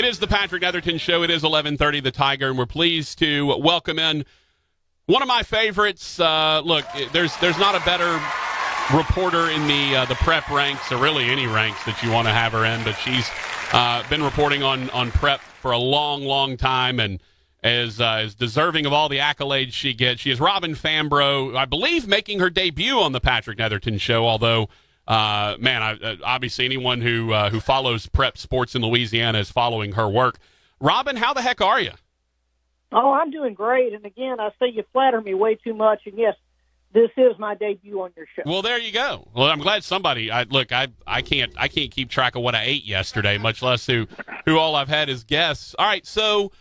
It is the Patrick Netherton Show. It is 11:30, The Tiger, and we're pleased to welcome in one of my favorites. Look, there's not a better reporter in the prep ranks, or really any ranks that you want to have her in, but she's been reporting on prep for a long time and is deserving of all the accolades she gets. She is Robin Fambrough, I believe, making her debut on the Patrick Netherton Show, although obviously anyone who follows prep sports in Louisiana is following her work. Robin, how the heck are you? Oh, I'm doing great. And again, I say you flatter me way too much. And yes, this is my debut on your show. Well, there you go. Well, I'm glad somebody. I can't keep track of what I ate yesterday, much less who all I've had as guests. All right, so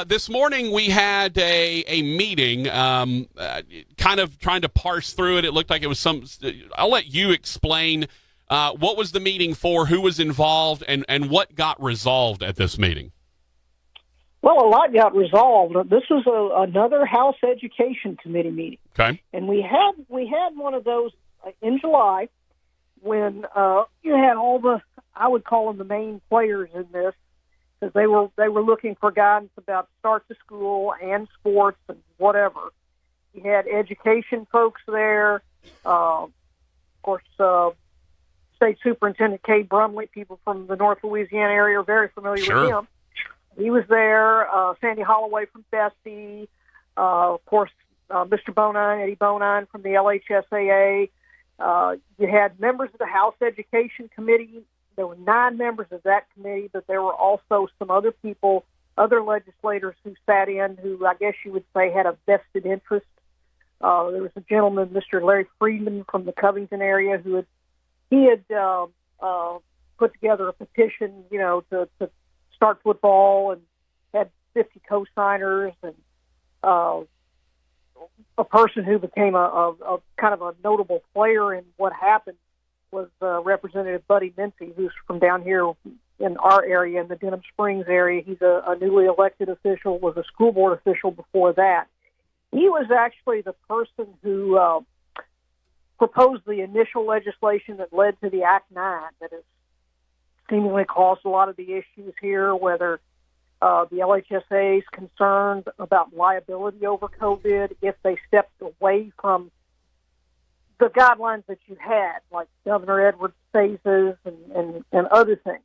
this morning we had a meeting, kind of trying to parse through it. It looked like it was some. I'll let you explain what was the meeting for, who was involved, and what got resolved at this meeting. Well, a lot got resolved. This was another House Education Committee meeting. Okay. And we had one of those in July when you had all the, I would call them the main players in this, because they were looking for guidance about start to school and sports and whatever. You had education folks there, of course, State Superintendent Cade Brumley. People from the North Louisiana area are very familiar with him. He was there. Sandy Holloway from Bessie, of course, Mr. Bonine, Eddie Bonine from the LHSAA. You had members of the House Education Committee. There were 9 members of that committee, but there were also some other people, other legislators who sat in who I guess you would say had a vested interest. There was a gentleman, Mr. Larry Friedman from the Covington area, who had put together a petition, to start football, and had 50 co-signers, and a person who became a kind of a notable player in what happened was Representative Buddy Mincy, who's from down here in our area, in the Denham Springs area. He's a newly elected official, was a school board official before that. He was actually the person who proposed the initial legislation that led to the Act 9 that has seemingly caused a lot of the issues here, whether the LHSA is concerned about liability over COVID if they stepped away from the guidelines that you had, like Governor Edwards' phases and other things.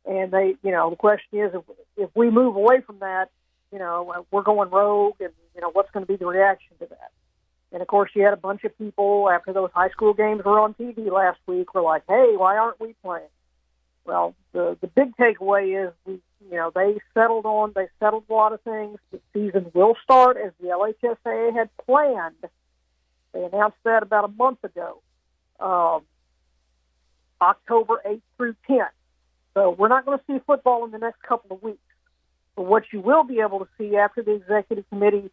And they, the question is, if we move away from that, we're going rogue, and, what's going to be the reaction to that? And, of course, you had a bunch of people after those high school games were on TV last week were like, hey, why aren't we playing? Well, the big takeaway is they settled a lot of things. The season will start as the LHSAA had planned. They announced that about a month ago, October 8th through 10th. So we're not going to see football in the next couple of weeks. But what you will be able to see after the executive committee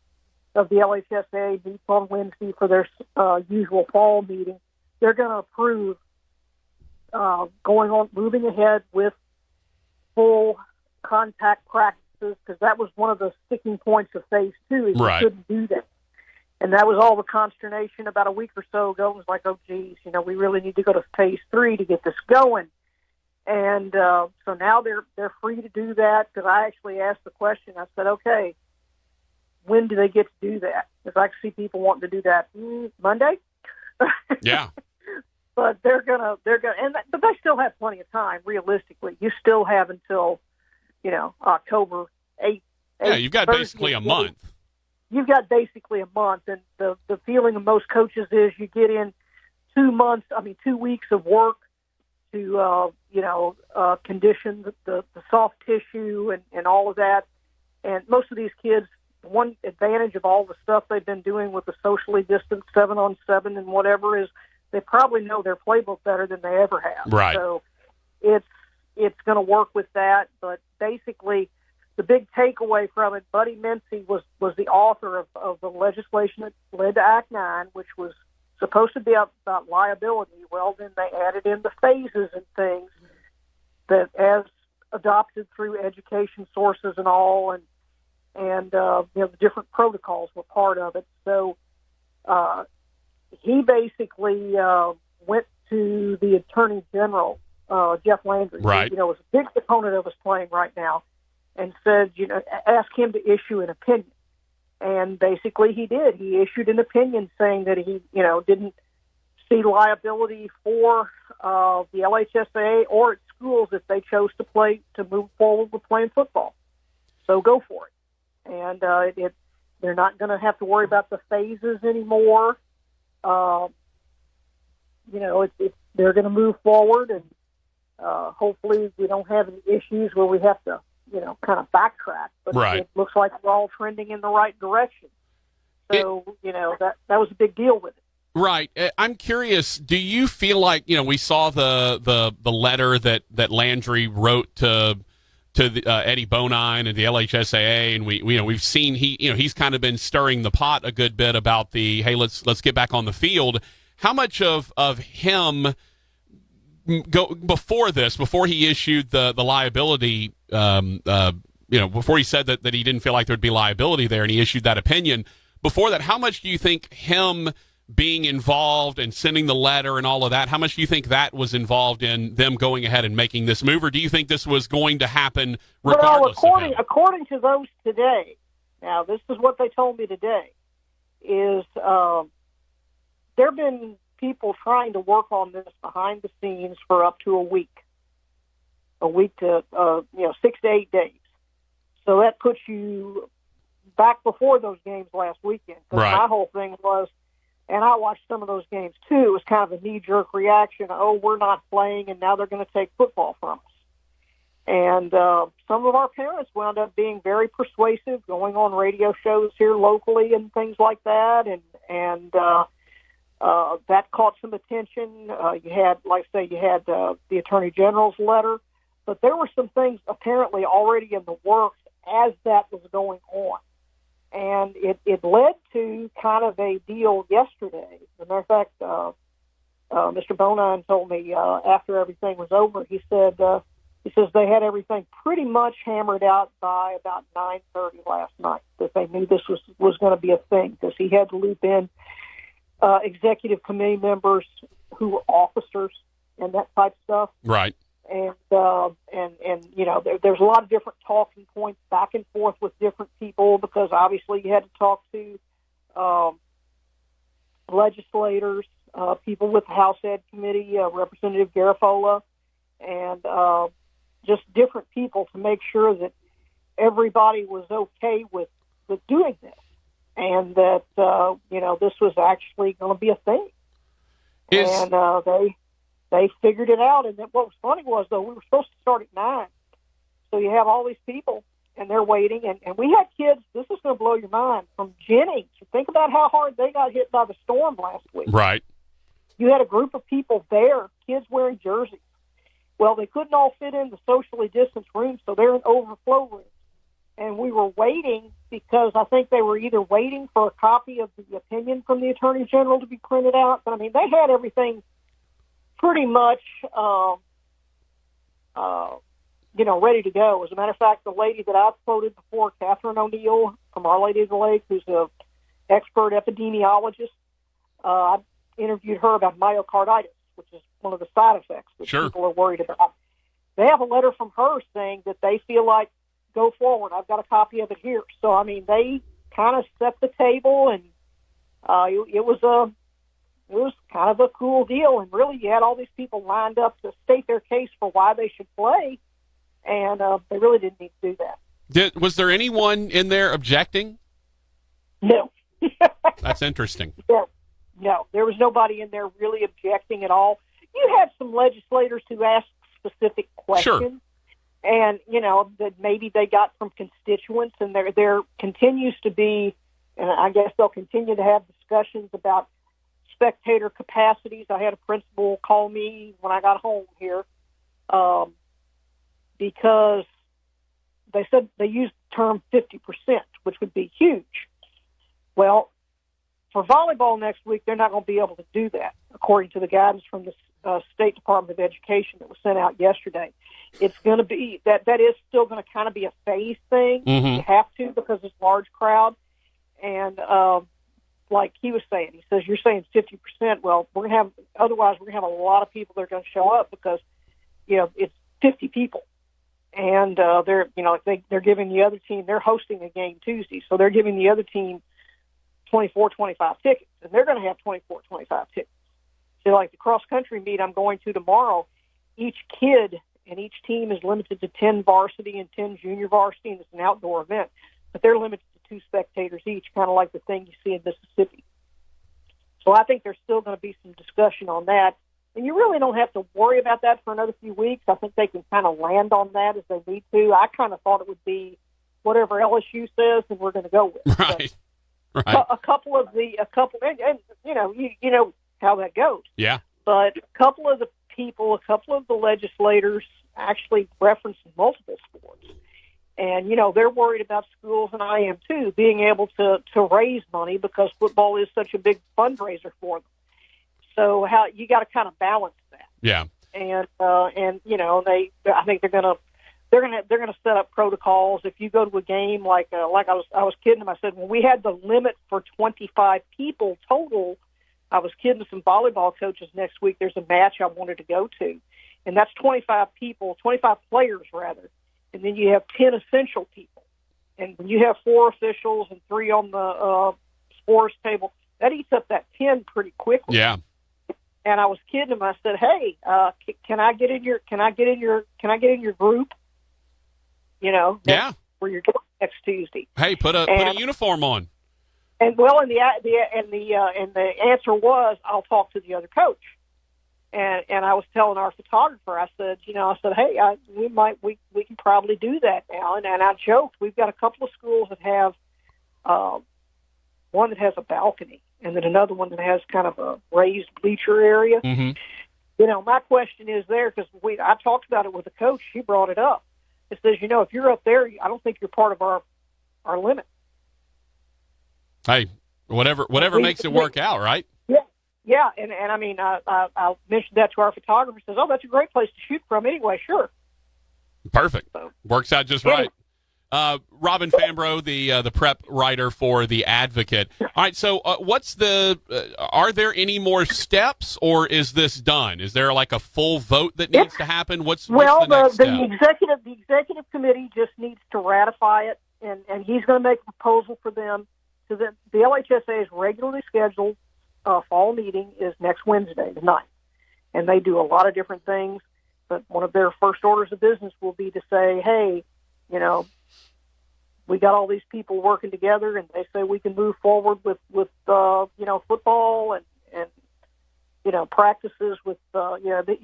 of the LHSAA meets on Wednesday for their usual fall meeting, they're going to approve moving ahead with full contact practices, because that was one of the sticking points of Phase 2, is you couldn't do that. And that was all the consternation about a week or so ago. It was like, oh, geez, we really need to go to Phase 3 to get this going. And so now they're free to do that, because I actually asked the question. I said, okay, when do they get to do that? Because I see people wanting to do that Monday. Yeah. But but they still have plenty of time. Realistically, you still have until, October 8th. Yeah, you've got basically a month. You've got basically a month, and the feeling of most coaches is you get in 2 weeks of work to condition the soft tissue and all of that. And most of these kids, one advantage of all the stuff they've been doing with the socially distanced 7-on-7 and whatever is, they probably know their playbook better than they ever have. Right. So it's going to work with that. But basically, the big takeaway from it, Buddy Mincy was the author of the legislation that led to Act 9, which was supposed to be about liability. Well, then they added in the phases and things that, as adopted through education sources and all, and the different protocols were part of it. So he basically went to the Attorney General, Jeff Landry, right. who, is a big proponent of us playing right now. and said, asked him to issue an opinion. And basically he did. He issued an opinion saying that he, didn't see liability for the LHSAA or its schools if they chose to move forward with playing football. So go for it. And they're not going to have to worry about the phases anymore. They're going to move forward, and hopefully we don't have any issues where we have to, kind of backtrack. But right. It looks like we're all trending in the right direction. So, that was a big deal with it. Right. I'm curious, do you feel like, we saw the letter that Landry wrote to Eddie Bonine and the LHSAA, and we've seen he's kind of been stirring the pot a good bit about the, hey, let's get back on the field. How much of him before he issued the liability, before he said that he didn't feel like there'd be liability there and he issued that opinion, before that, how much do you think him being involved and sending the letter and all of that, how much do you think that was involved in them going ahead and making this move, or do you think this was going to happen regardless of him? According to those today, now this is what they told me today, is there have been people trying to work on this behind the scenes for up to a week to 6 to 8 days. So that puts you back before those games last weekend. Because right. My whole thing was, and I watched some of those games too, it was kind of a knee-jerk reaction. Oh, we're not playing, and now they're going to take football from us. And some of our parents wound up being very persuasive, going on radio shows here locally and things like that, and that caught some attention. You had the Attorney General's letter, but there were some things apparently already in the works as that was going on. And it led to kind of a deal yesterday. As a matter of fact, Mr. Bonine told me after everything was over, he says they had everything pretty much hammered out by about 9:30 last night, that they knew this was going to be a thing, because he had to loop in executive committee members who were officers and that type of stuff. Right. And there's a lot of different talking points back and forth with different people, because obviously you had to talk to legislators, people with the House Ed Committee, Representative Garafola, and just different people to make sure that everybody was okay with doing this, and that this was actually going to be a thing. And they figured it out. And then what was funny was, though, we were supposed to start at 9. So you have all these people, and they're waiting. And we had kids, this is going to blow your mind, from Jennings. Think about how hard they got hit by the storm last week. Right. You had a group of people there, kids wearing jerseys. Well, they couldn't all fit in the socially distanced rooms, so they're in overflow rooms. And we were waiting because I think they were either waiting for a copy of the opinion from the Attorney General to be printed out. But, I mean, they had everything pretty much, ready to go. As a matter of fact, the lady that I've quoted before, Catherine O'Neill from Our Lady of the Lake, who's an expert epidemiologist, I interviewed her about myocarditis, which is one of the side effects that Sure. people are worried about. They have a letter from her saying that they feel like, go forward. I've got a copy of it here. So, I mean, they kind of set the table, and it was kind of a cool deal. And really, you had all these people lined up to state their case for why they should play, and they really didn't need to do that. Was there anyone in there objecting? No. That's interesting. No, there was nobody in there really objecting at all. You had some legislators who asked specific questions. Sure. And, that maybe they got from constituents, and there continues to be, and I guess they'll continue to have discussions about spectator capacities. I had a principal call me when I got home here because they said they used the term 50%, which would be huge. Well, for volleyball next week, they're not going to be able to do that, according to the guidance from the State Department of Education that was sent out yesterday. It's going to be that is still going to kind of be a phased thing. Mm-hmm. You have to, because it's large crowd. And like he was saying, he says, you're saying 50%. Well, we're going to have a lot of people that are going to show up because, it's 50 people. and they're giving the other team, they're hosting a game Tuesday, so they're giving the other team 24, 25 tickets, and they're going to have 24, 25 tickets. So like the cross-country meet I'm going to tomorrow, each kid and each team is limited to 10 varsity and 10 junior varsity, and it's an outdoor event. But they're limited to 2 spectators each, kind of like the thing you see in Mississippi. So I think there's still going to be some discussion on that. And you really don't have to worry about that for another few weeks. I think they can kind of land on that as they need to. I kind of thought it would be whatever LSU says, and we're going to go with. Right. But right. a couple, and you know how that goes. Yeah. But a couple of the legislators actually referenced multiple sports. And, they're worried about schools, and I am too, being able to raise money because football is such a big fundraiser for them. So you got to kind of balance that. Yeah. And I think they're gonna set up protocols. If you go to a game I was kidding them, I said when we had the limit for 25 people total, I was kidding some volleyball coaches next week. There's a match I wanted to go to, and that's 25 players rather. And then you have 10 essential people. And when you have 4 officials and 3 on the scores table, that eats up that 10 pretty quickly. Yeah. And I was kidding him. I said, "Hey, can I get in your group? Yeah. Where you're going next Tuesday." Hey, put a uniform on. And the answer was, "I'll talk to the other coach." And I was telling our photographer, I said, "Hey, we can probably do that now." And I joked, we've got a couple of schools that have one that has a balcony, and then another one that has kind of a raised bleacher area. Mm-hmm. My question is there because I talked about it with the coach. She brought it up. It says, if you're up there, I don't think you're part of our limit. Hey, whatever makes it work out, right? Yeah, and I mean, I mentioned that to our photographer. Says, "Oh, that's a great place to shoot from anyway." Sure. Perfect. So, works out just right. Robin Fambrough, the prep writer for The Advocate. All right, so are there any more steps, or is this done? Is there like a full vote that needs to happen? What's the next step? The executive committee just needs to ratify it, and he's going to make a proposal for them. So the LHSA's regularly scheduled fall meeting is next Wednesday, the 9th, and they do a lot of different things. But one of their first orders of business will be to say, "Hey, we got all these people working together, and they say we can move forward with football and practices with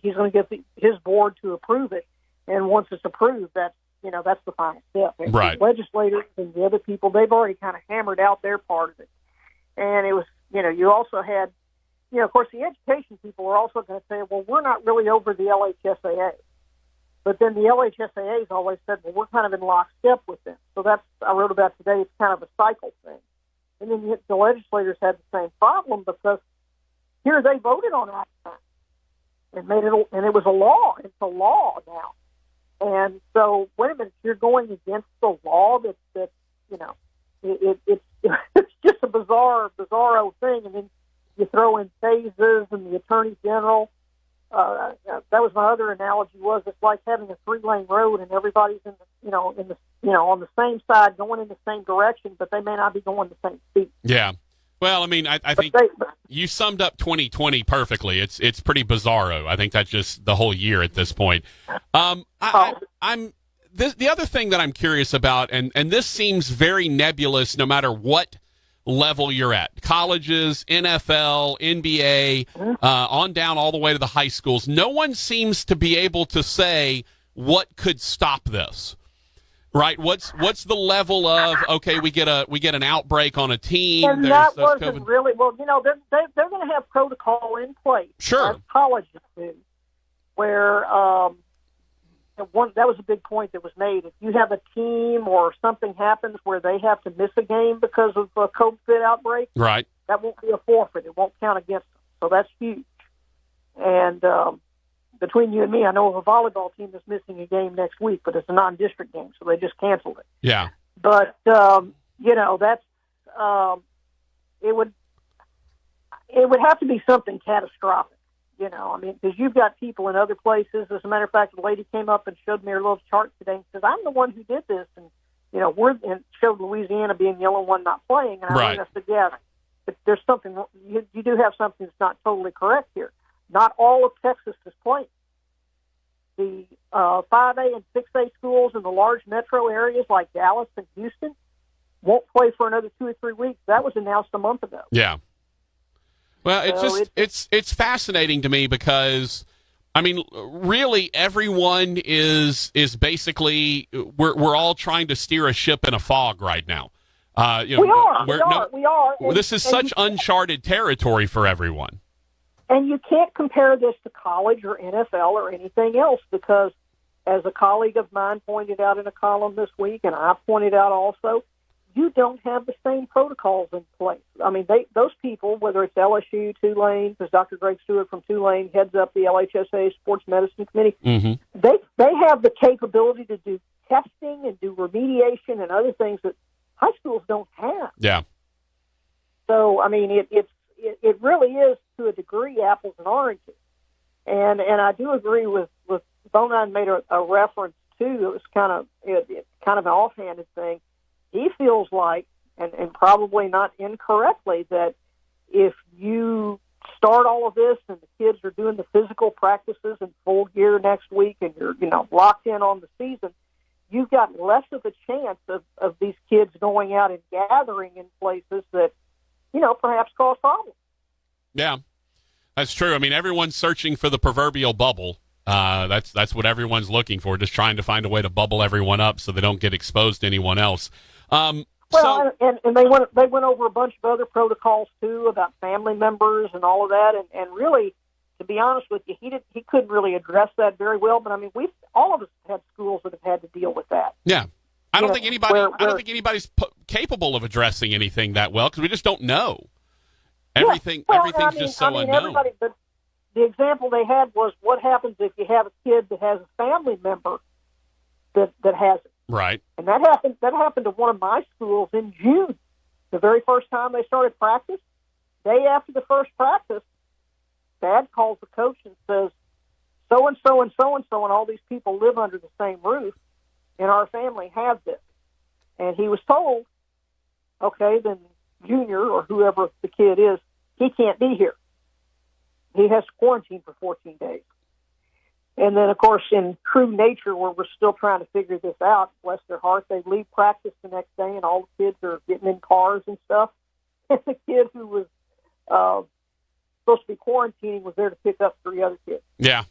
he's going to get his board to approve it, and once it's approved, that's the final step." And right. The legislators and the other people, they've already kind of hammered out their part of it, and it was you also had of course the education people are also going to say, "Well, we're not really over the LHSAA." But then the LHSAA has always said, "Well, we're kind of in lockstep with them." So I wrote about today, it's kind of a cycle thing. And then the legislators had the same problem because here they voted on it and and it was a law. It's a law now. And so, wait a minute, you're going against the law that it's just a bizarro thing. And then you throw in phases and the Attorney General. That was my other analogy. It's like having a 3-lane road and everybody's on the same side going in the same direction, but they may not be going the same speed. Yeah. Well, I mean, I think you summed up 2020 perfectly. It's pretty bizarro. I think that's just the whole year at this point. The other thing that I'm curious about, and this seems very nebulous no matter what level you're at, colleges, NFL, NBA, on down all the way to the high schools. No one seems to be able to say what could stop this, right? What's the level of, okay, we get an outbreak on a team. And that wasn't really, well, they're going to have protocol in place. Sure. As colleges do, where that was a big point that was made. If you have a team or something happens where they have to miss a game because of a COVID outbreak, right, that won't be a forfeit. It won't count against them. So that's huge. And between you and me, I know of a volleyball team that's missing a game next week, but it's a non-district game, so they just canceled it. Yeah. But that's it would have to be something catastrophic. You know, I mean, because you've got people in other places. As a matter of fact, a lady came up and showed me her little chart today and says, I'm the one who did this. And, you know, and showed Louisiana being the only one not playing. And Right. I said, yeah, but there's something, you do have something that's not totally correct here. Not all of Texas is playing. The 5A and 6A schools in the large metro areas like Dallas and Houston won't play for another 2 or 3 weeks. That was announced a month ago. Yeah. Well, So it's fascinating to me because, I mean, really everyone is basically we're all trying to steer a ship in a fog right now. You know, we are. This is such uncharted territory for everyone. And you can't compare this to college or NFL or anything else because, as a colleague of mine pointed out in a column this week, and I pointed out also, you don't have the same protocols in place. I mean, those people, whether it's LSU, Tulane, because Dr. Greg Stewart from Tulane heads up the LHSA Sports Medicine Committee, they have the capability to do testing and do remediation and other things that high schools don't have. Yeah. So, I mean, it really is, to a degree, apples and oranges. And I do agree with Bonan made a reference, too. It was kind of an offhanded thing. He feels like, and probably not incorrectly, that if you start all of this and the kids are doing the physical practices in full gear next week and you're, you know, locked in on the season, you've got less of a chance of these kids going out and gathering in places that, you know, perhaps cause problems. Yeah, that's true. I mean, everyone's searching for the proverbial bubble. That's what everyone's looking for, just trying to find a way to bubble everyone up so they don't get exposed to anyone else. And they went over a bunch of other protocols too about family members and all of that, and really, to be honest with you, he couldn't really address that very well. But I mean, all of us have had schools that have had to deal with that. Yeah, I don't think anybody's capable of addressing anything that well because we just don't know. Everything's just so unknown. But the example they had was what happens if you have a kid that has a family member that has it. Right. And that happened to one of my schools in June. The very first time they started practice, day after the first practice, Dad calls the coach and says, so-and-so and so-and-so and all these people live under the same roof, and our family have this. And he was told, okay, then Junior or whoever the kid is, he can't be here. He has to quarantine for 14 days. And then, of course, in true nature, where we're still trying to figure this out, bless their heart, they leave practice the next day, and all the kids are getting in cars and stuff. And the kid who was supposed to be quarantining was there to pick up 3 other kids. Yeah.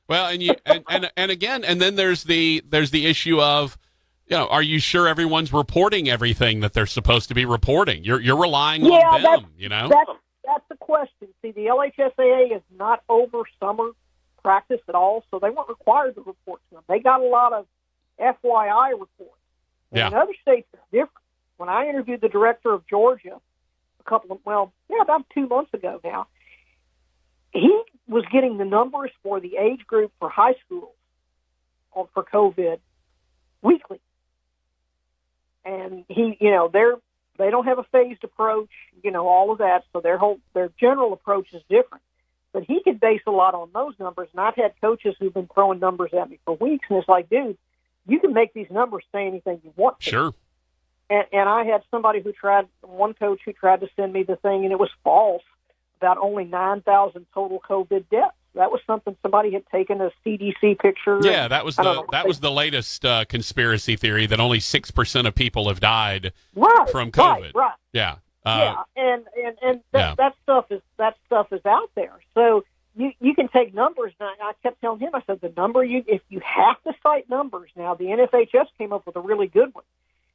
Well, and again, and then there's the issue of, you know, are you sure everyone's reporting everything that they're supposed to be reporting? You're relying on them, you know? That's the question. See, the LHSAA is not over summer practice at all, so they weren't required to report to them. They got a lot of FYI reports. And in other states, it's different. When I interviewed the director of Georgia about 2 months ago now, he was getting the numbers for the age group for high schools for COVID weekly. And he, you know, they don't have a phased approach, you know, all of that, so their general approach is different. But he could base a lot on those numbers, and I've had coaches who've been throwing numbers at me for weeks, and it's like, dude, you can make these numbers say anything you want to. Sure. And I had one coach who tried to send me the thing, and it was false, about only 9,000 total COVID deaths. That was something somebody had taken a CDC picture. Yeah, that was the latest conspiracy theory that only 6% of people have died from COVID. Right. Yeah. That stuff is out there. So you can take numbers. And I kept telling him, I said, the number if you have to cite numbers now, the NFHS came up with a really good one.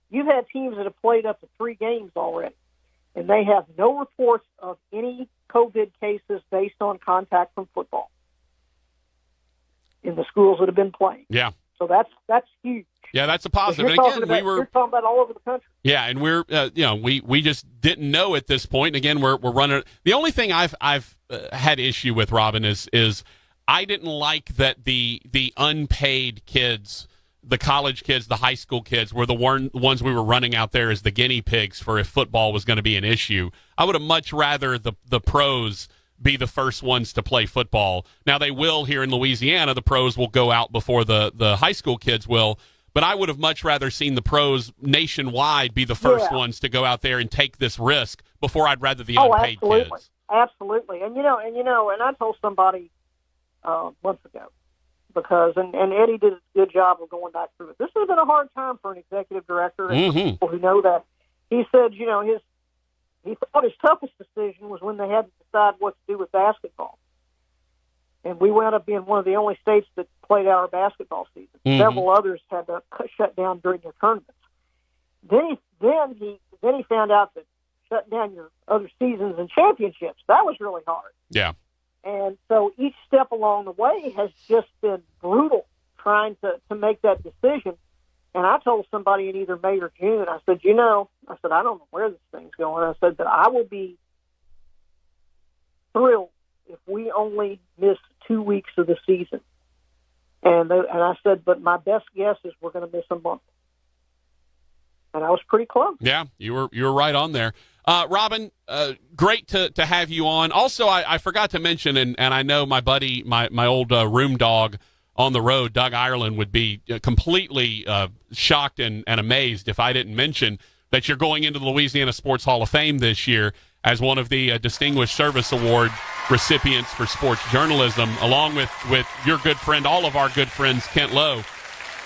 You've had teams that have played up to 3 games already, and they have no reports of any COVID cases based on contact from football in the schools that have been playing. Yeah. So that's huge. Yeah, that's a positive. And again, you're talking about all over the country. Yeah, and we're we just didn't know at this point. And again, we're running. The only thing I've had issue with, Robin, is I didn't like that the unpaid kids, the college kids, the high school kids were the ones we were running out there as the guinea pigs for if football was going to be an issue. I would have much rather the pros be the first ones to play football. Now, they will here in Louisiana. The pros will go out before the high school kids will. But I would have much rather seen the pros nationwide be the first ones to go out there and take this risk before I'd rather the unpaid kids. Absolutely. And I told somebody months ago, because and Eddie did a good job of going back through it. This has been a hard time for an executive director and for people who know that. He said, he thought his toughest decision was when they had to decide what to do with basketball. And we wound up being one of the only states that played out our basketball season. Several others had to shut down during their tournaments. Then he found out that shutting down your other seasons and championships, that was really hard. Yeah. And so each step along the way has just been brutal trying to make that decision. And I told somebody in either May or June, I said, I don't know where this thing's going. I said, but I will be thrilled if we only miss 2 weeks of the season. And I said, but my best guess is we're going to miss a month. And I was pretty close. Yeah, you were right on there. Robin, great to have you on. Also, I forgot to mention, and I know my buddy, my old room dog on the road, Doug Ireland, would be completely shocked and amazed if I didn't mention that you're going into the Louisiana Sports Hall of Fame this year as one of the Distinguished Service Award recipients for sports journalism, along with your good friend, all of our good friends, Kent Lowe.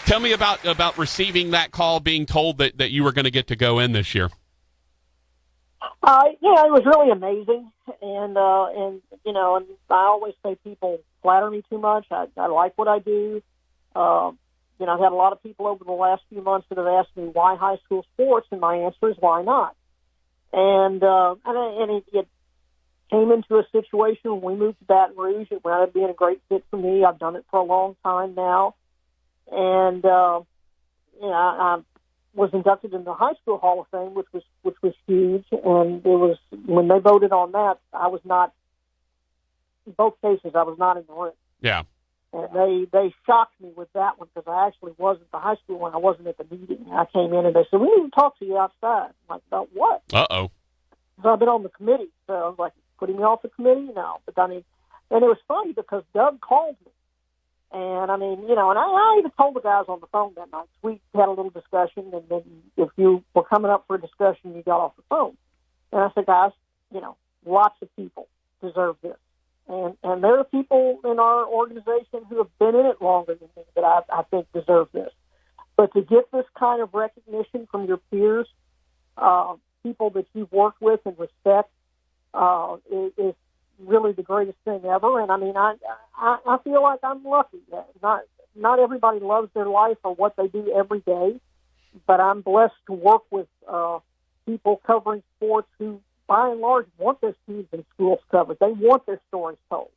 Tell me about receiving that call, being told that you were going to get to go in this year. It was really amazing, and I always say people flatter me too much. I like what I do. I've had a lot of people over the last few months that have asked me why high school sports, and my answer is why not. And it came into a situation when we moved to Baton Rouge. It wound up being a great fit for me. I've done it for a long time now, and I was inducted in the High School Hall of Fame, which was huge. And it was when they voted on that, I was not. In both cases, I was not in the room. Yeah. And they shocked me with that one because I actually wasn't at the high school when I wasn't at the meeting. I came in and they said, "We need to talk to you outside." I'm like, "About what?" Uh-oh. So I've been on the committee. So I was like, "Putting me off the committee?" No. But and it was funny because Doug called me. And I even told the guys on the phone that night. We had a little discussion, and then if you were coming up for a discussion, you got off the phone. And I said, "Guys, lots of people deserve this. And there are people in our organization who have been in it longer than me that I think deserve this. But to get this kind of recognition from your peers, people that you've worked with and respect, is really the greatest thing ever. And I feel like I'm lucky. Not everybody loves their life or what they do every day, but I'm blessed to work with people covering sports who, by and large, want their teams and schools covered. They want their stories told.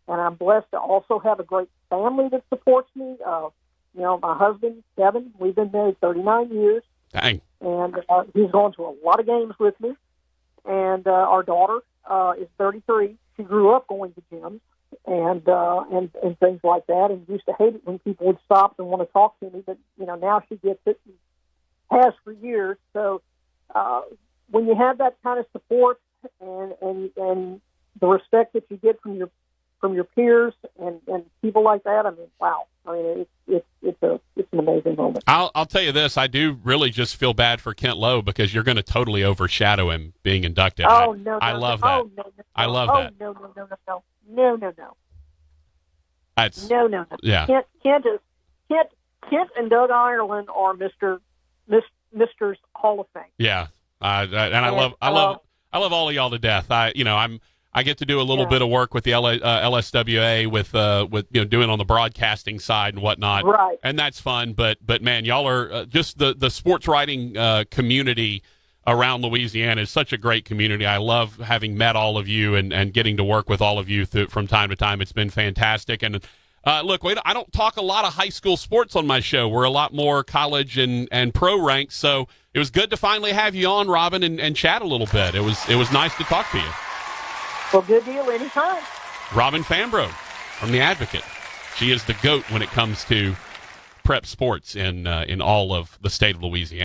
And I'm blessed to also have a great family that supports me. My husband, Kevin, we've been married 39 years. Dang. And he's gone to a lot of games with me. And our daughter is 33. She grew up going to gyms and things like that, and used to hate it when people would stop and want to talk to me. But, now she gets it and has for years. So, when you have that kind of support and the respect that you get from your peers and people like that, wow. It's an amazing moment. I'll tell you this, I do really just feel bad for Kent Lowe because you're going to totally overshadow him being inducted. Oh, no. I love that. Oh, no. I love that. No. That's, no. Yeah. Kent and Doug Ireland are Mr.'s Hall of Fame. Yeah, I love all of y'all to death. I get to do a little bit of work with the LSWA with doing on the broadcasting side and whatnot, right? And that's fun. But man, y'all are just the sports writing community around Louisiana is such a great community. I love having met all of you and getting to work with all of you from time to time. It's been fantastic. And look, I don't talk a lot of high school sports on my show. We're a lot more college and pro ranks. So it was good to finally have you on, Robin, and chat a little bit. It was nice to talk to you. Well, good deal. Anytime. Robin Fambrough from The Advocate. She is the GOAT when it comes to prep sports in all of the state of Louisiana.